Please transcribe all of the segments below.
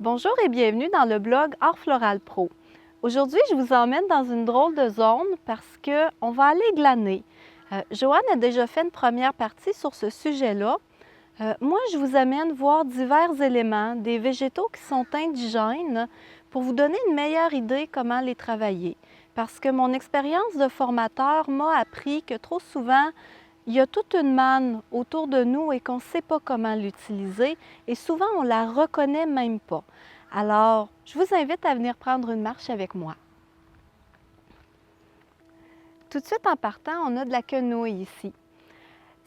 Bonjour et bienvenue dans le blog Art Floral Pro. Aujourd'hui, je vous emmène dans une drôle de zone parce qu'on va aller glaner. Joanne a déjà fait une première partie sur ce sujet-là. Moi, je vous amène voir divers éléments, des végétaux qui sont indigènes pour vous donner une meilleure idée comment les travailler. Parce que mon expérience de formateur m'a appris que trop souvent, il y a toute une manne autour de nous et qu'on ne sait pas comment l'utiliser et souvent on ne la reconnaît même pas. Alors, je vous invite à venir prendre une marche avec moi. Tout de suite en partant, on a de la quenouille ici.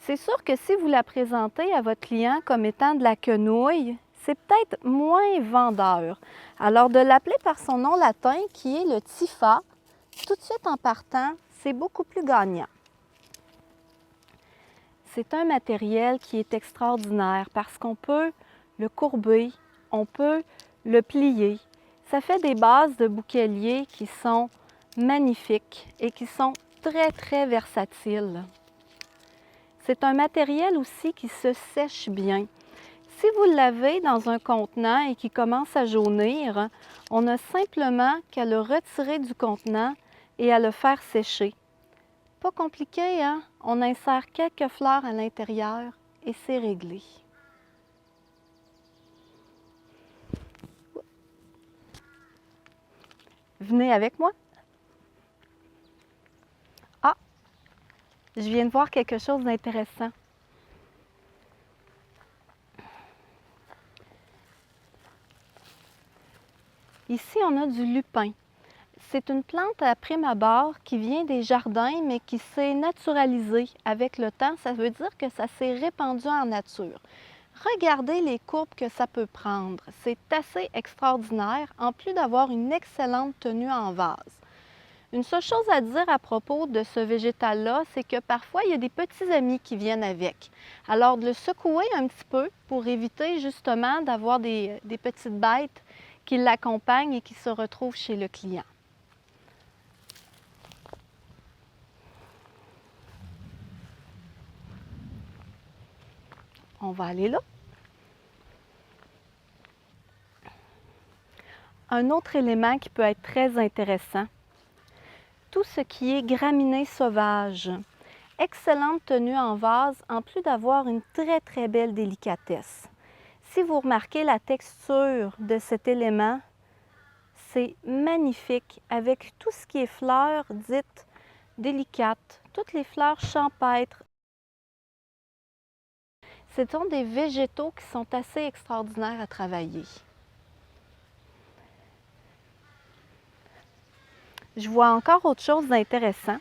C'est sûr que si vous la présentez à votre client comme étant de la quenouille, c'est peut-être moins vendeur. Alors de l'appeler par son nom latin qui est le Typha, tout de suite en partant, c'est beaucoup plus gagnant. C'est un matériel qui est extraordinaire parce qu'on peut le courber, on peut le plier. Ça fait des bases de bouqueliers qui sont magnifiques et qui sont très versatiles. C'est un matériel aussi qui se sèche bien. Si vous l'avez dans un contenant et qui commence à jaunir, on a simplement qu'à le retirer du contenant et à le faire sécher. Pas compliqué, hein? On insère quelques fleurs à l'intérieur et c'est réglé. Venez avec moi. Ah, je viens de voir quelque chose d'intéressant. Ici, on a du lupin. C'est une plante à prime abord qui vient des jardins, mais qui s'est naturalisée avec le temps. Ça veut dire que ça s'est répandu en nature. Regardez les courbes que ça peut prendre. C'est assez extraordinaire, en plus d'avoir une excellente tenue en vase. Une seule chose à dire à propos de ce végétal-là, c'est que parfois, il y a des petits amis qui viennent avec. Alors, de le secouer un petit peu pour éviter justement d'avoir des petites bêtes qui l'accompagnent et qui se retrouvent chez le client. On va aller là. Un autre élément qui peut être très intéressant, tout ce qui est graminées sauvages. Excellente tenue en vase, en plus d'avoir une très belle délicatesse. Si vous remarquez la texture de cet élément, c'est magnifique avec tout ce qui est fleurs dites délicates, toutes les fleurs champêtres. Ce sont des végétaux qui sont assez extraordinaires à travailler. Je vois encore autre chose d'intéressant.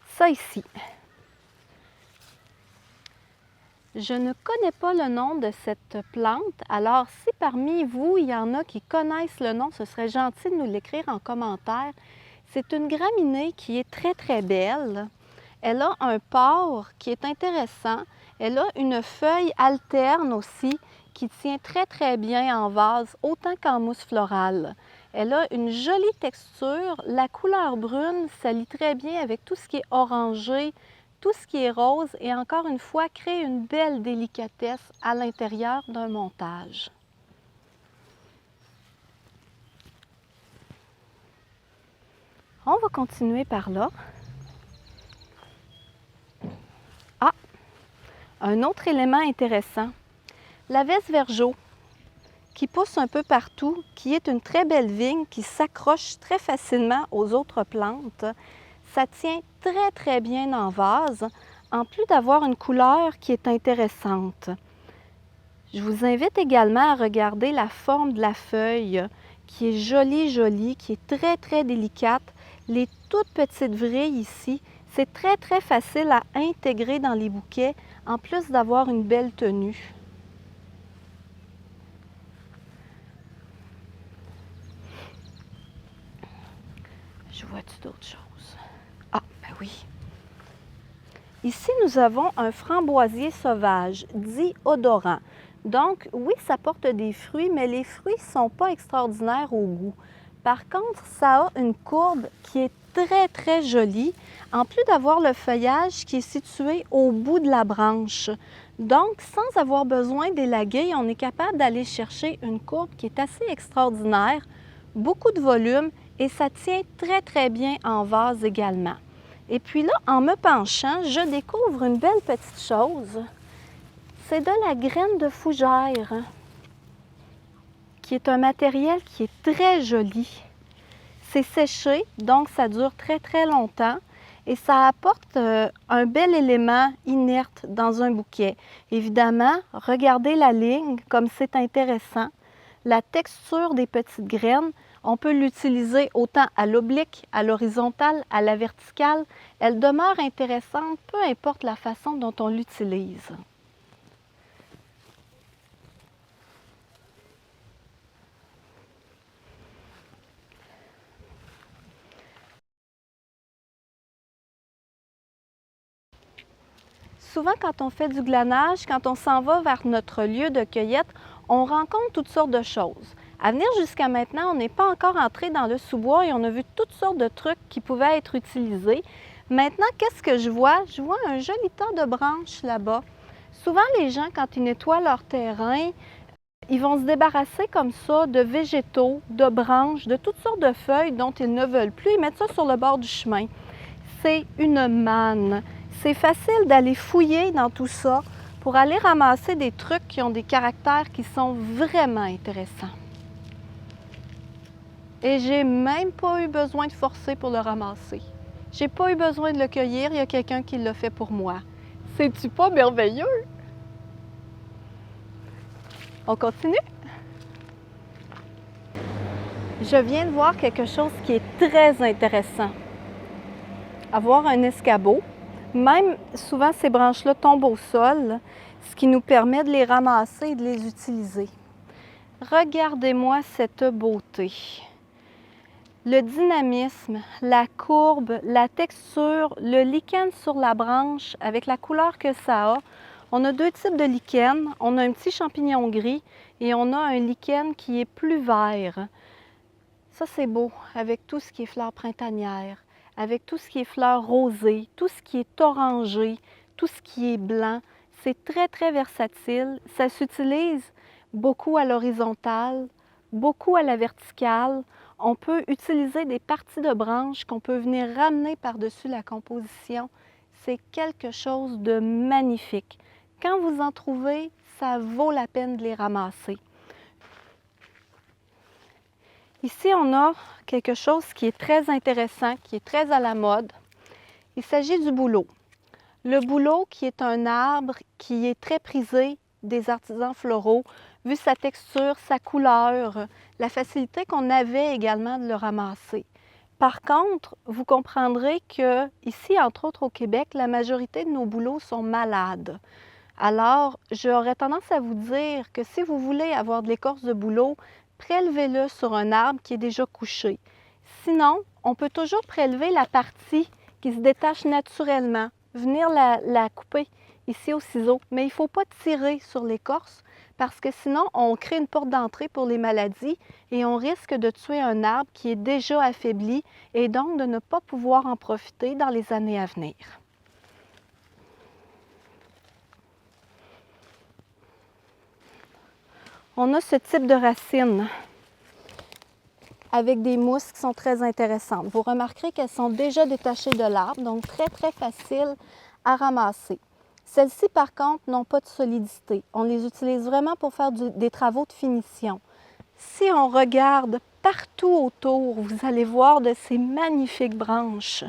Ça ici. Je ne connais pas le nom de cette plante, alors si parmi vous, il y en a qui connaissent le nom, ce serait gentil de nous l'écrire en commentaire. C'est une graminée qui est très belle. Elle a un port qui est intéressant. Elle a une feuille alterne aussi qui tient très bien en vase, autant qu'en mousse florale. Elle a une jolie texture. La couleur brune s'allie très bien avec tout ce qui est orangé, tout ce qui est rose et encore une fois, crée une belle délicatesse à l'intérieur d'un montage. On va continuer par là. Ah! Un autre élément intéressant. La Vesvergeau, qui pousse un peu partout, qui est une très belle vigne qui s'accroche très facilement aux autres plantes. Ça tient très bien en vase, en plus d'avoir une couleur qui est intéressante. Je vous invite également à regarder la forme de la feuille, qui est jolie, qui est très délicate. Les toutes petites vrilles ici, c'est très facile à intégrer dans les bouquets, en plus d'avoir une belle tenue. Je vois-tu d'autres choses? Ah, ben oui. Ici, nous avons un framboisier sauvage, dit odorant. Donc, oui, ça porte des fruits, mais les fruits ne sont pas extraordinaires au goût. Par contre, ça a une courbe qui est très jolie, en plus d'avoir le feuillage qui est situé au bout de la branche. Donc, sans avoir besoin d'élaguer, on est capable d'aller chercher une courbe qui est assez extraordinaire, beaucoup de volume et ça tient très très bien en vase également. Et puis là, en me penchant, je découvre une belle petite chose. C'est de la graine de fougère, qui est un matériel qui est très joli. C'est séché, donc ça dure très très longtemps et ça apporte un bel élément inerte dans un bouquet. Évidemment, regardez la ligne comme c'est intéressant. La texture des petites graines, on peut l'utiliser autant à l'oblique, à l'horizontale, à la verticale. Elle demeure intéressante, peu importe la façon dont on l'utilise. Souvent, quand on fait du glanage, quand on s'en va vers notre lieu de cueillette, on rencontre toutes sortes de choses. À venir jusqu'à maintenant, on n'est pas encore entré dans le sous-bois et on a vu toutes sortes de trucs qui pouvaient être utilisés. Maintenant, qu'est-ce que je vois? Je vois un joli tas de branches là-bas. Souvent, les gens, quand ils nettoient leur terrain, ils vont se débarrasser comme ça de végétaux, de branches, de toutes sortes de feuilles dont ils ne veulent plus. Ils mettent ça sur le bord du chemin. C'est une manne. C'est facile d'aller fouiller dans tout ça pour aller ramasser des trucs qui ont des caractères qui sont vraiment intéressants. Et j'ai même pas eu besoin de forcer pour le ramasser. J'ai pas eu besoin de le cueillir, il y a quelqu'un qui l'a fait pour moi. C'est-tu pas merveilleux? On continue? Je viens de voir quelque chose qui est très intéressant. Avoir un escabeau. Même souvent, ces branches-là tombent au sol, ce qui nous permet de les ramasser et de les utiliser. Regardez-moi cette beauté. Le dynamisme, la courbe, la texture, le lichen sur la branche avec la couleur que ça a. On a deux types de lichen. On a un petit champignon gris et on a un lichen qui est plus vert. Ça, c'est beau avec tout ce qui est fleurs printanières, avec tout ce qui est fleurs rosées, tout ce qui est orangé, tout ce qui est blanc. C'est très, très versatile. Ça s'utilise beaucoup à l'horizontale, beaucoup à la verticale. On peut utiliser des parties de branches qu'on peut venir ramener par-dessus la composition. C'est quelque chose de magnifique. Quand vous en trouvez, ça vaut la peine de les ramasser. Ici, on a quelque chose qui est très intéressant, qui est très à la mode. Il s'agit du bouleau. Le bouleau qui est un arbre qui est très prisé des artisans floraux, vu sa texture, sa couleur, la facilité qu'on avait également de le ramasser. Par contre, vous comprendrez que ici, entre autres au Québec, la majorité de nos bouleaux sont malades. Alors, j'aurais tendance à vous dire que si vous voulez avoir de l'écorce de bouleau, prélevez-le sur un arbre qui est déjà couché. Sinon, on peut toujours prélever la partie qui se détache naturellement, venir la couper ici au ciseau. Mais il ne faut pas tirer sur l'écorce parce que sinon, on crée une porte d'entrée pour les maladies et on risque de tuer un arbre qui est déjà affaibli et donc de ne pas pouvoir en profiter dans les années à venir. On a ce type de racines avec des mousses qui sont très intéressantes. Vous remarquerez qu'elles sont déjà détachées de l'arbre, donc très, très faciles à ramasser. Celles-ci, par contre, n'ont pas de solidité. On les utilise vraiment pour faire des travaux de finition. Si on regarde partout autour, vous allez voir de ces magnifiques branches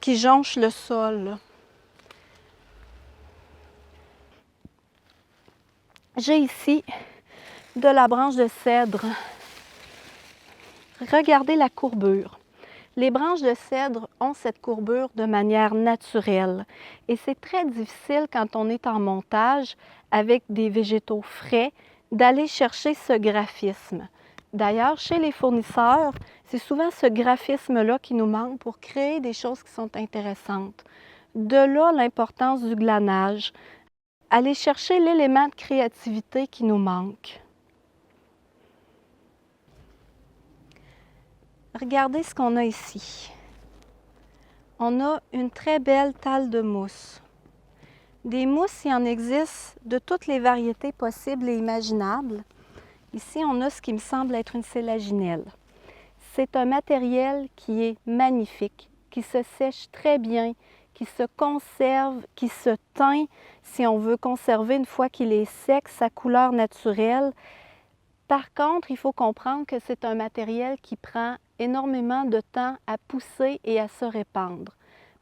qui jonchent le sol. J'ai ici de la branche de cèdre. Regardez la courbure. Les branches de cèdre ont cette courbure de manière naturelle et c'est très difficile quand on est en montage avec des végétaux frais d'aller chercher ce graphisme. D'ailleurs, chez les fournisseurs, c'est souvent ce graphisme-là qui nous manque pour créer des choses qui sont intéressantes. De là l'importance du glanage. Aller chercher l'élément de créativité qui nous manque. Regardez ce qu'on a ici. On a une très belle talle de mousse. Des mousses, il en existe de toutes les variétés possibles et imaginables. Ici, on a ce qui me semble être une sélaginelle. C'est un matériel qui est magnifique, qui se sèche très bien, qui se conserve, qui se teint si on veut conserver une fois qu'il est sec sa couleur naturelle. Par contre, il faut comprendre que c'est un matériel qui prend énormément de temps à pousser et à se répandre.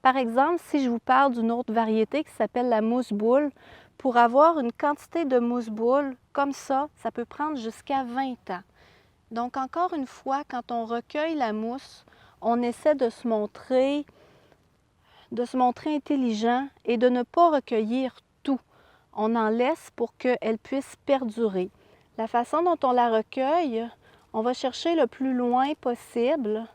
Par exemple, si je vous parle d'une autre variété qui s'appelle la mousse-boule, pour avoir une quantité de mousse-boule comme ça peut prendre jusqu'à 20 ans. Donc, encore une fois, quand on recueille la mousse, on essaie de se montrer intelligent et de ne pas recueillir tout. On en laisse pour qu'elle puisse perdurer. La façon dont on la recueille, on va chercher le plus loin possible,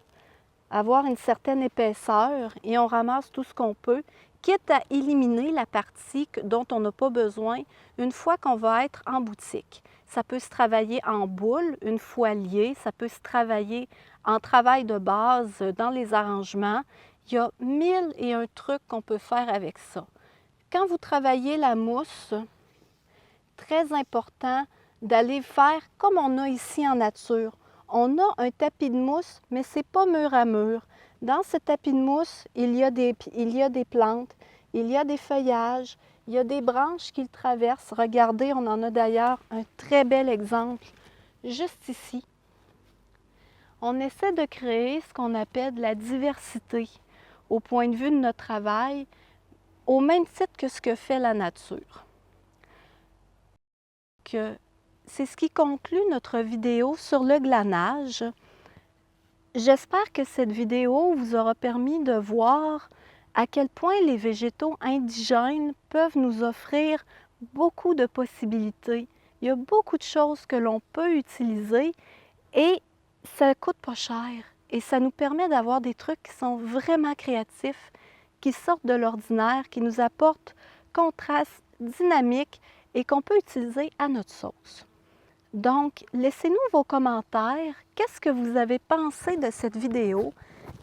avoir une certaine épaisseur et on ramasse tout ce qu'on peut, quitte à éliminer la partie dont on n'a pas besoin une fois qu'on va être en boutique. Ça peut se travailler en boule, une fois lié, ça peut se travailler en travail de base dans les arrangements. Il y a 1001 trucs qu'on peut faire avec ça. Quand vous travaillez la mousse, très important d'aller faire comme on a ici en nature. On a un tapis de mousse, mais ce n'est pas mur à mur. Dans ce tapis de mousse, il y a des plantes, il y a des feuillages, il y a des branches qui le traversent. Regardez, on en a d'ailleurs un très bel exemple juste ici. On essaie de créer ce qu'on appelle de la diversité au point de vue de notre travail, au même titre que ce que fait la nature. C'est ce qui conclut notre vidéo sur le glanage. J'espère que cette vidéo vous aura permis de voir à quel point les végétaux indigènes peuvent nous offrir beaucoup de possibilités. Il y a beaucoup de choses que l'on peut utiliser et ça ne coûte pas cher. Et ça nous permet d'avoir des trucs qui sont vraiment créatifs, qui sortent de l'ordinaire, qui nous apportent contraste, dynamique et qu'on peut utiliser à notre sauce. Donc, laissez-nous vos commentaires. Qu'est-ce que vous avez pensé de cette vidéo?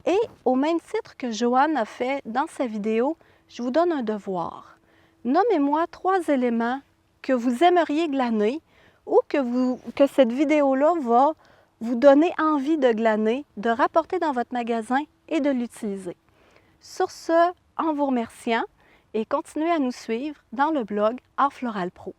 Et au même titre que Joanne a fait dans sa vidéo, je vous donne un devoir. Nommez-moi 3 éléments que vous aimeriez glaner ou que cette vidéo-là va vous donner envie de glaner, de rapporter dans votre magasin et de l'utiliser. Sur ce, en vous remerciant et continuez à nous suivre dans le blog Art Floral Pro.